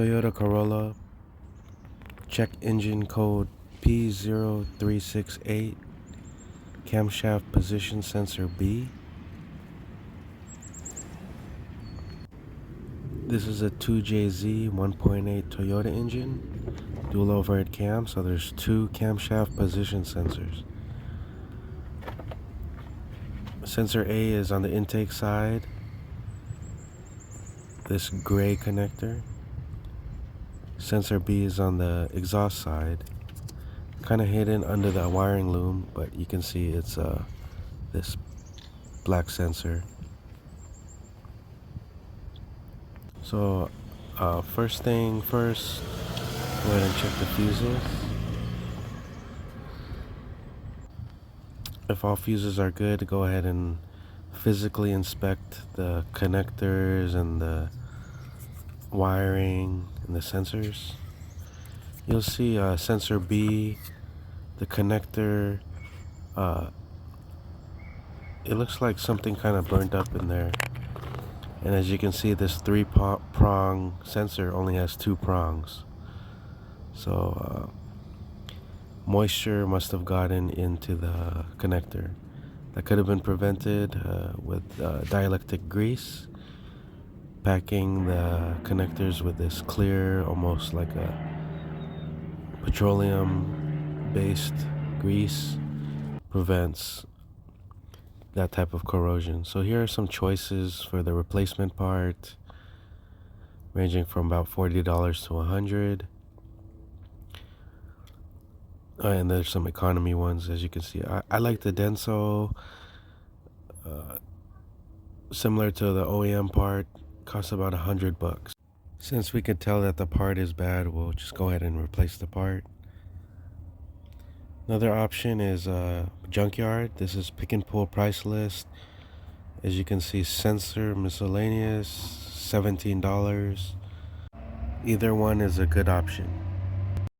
Toyota Corolla, check engine code P0368 Camshaft position sensor B. This is a 2JZ 1.8 Toyota engine, dual overhead cam, so there's two camshaft position sensors. Sensor A is on the intake side, this gray connector. Sensor B is on the exhaust side, kind of hidden under the wiring loom, but you can see it's this black sensor. So first thing first, go ahead and check the fuses. If all fuses are good, go ahead and physically inspect the connectors and the wiring and the sensors. You'll see sensor B, the connector, it looks like something kind of burnt up in there. And as you can see, this three-prong sensor only has two prongs. So moisture must have gotten into the connector. That could have been prevented with dielectric grease, packing the connectors with this clear, almost like a petroleum-based grease, prevents that type of corrosion. So here are some choices for the replacement part, ranging from about $40 to $100. And there's some economy ones, as you can see. I like the Denso, similar to the OEM part, costs about $100. Since we could tell that the part is bad, we'll just go ahead and replace the part. Another option is Junkyard. This is pick and pull price list. As you can see, sensor miscellaneous, $17. Either one is a good option.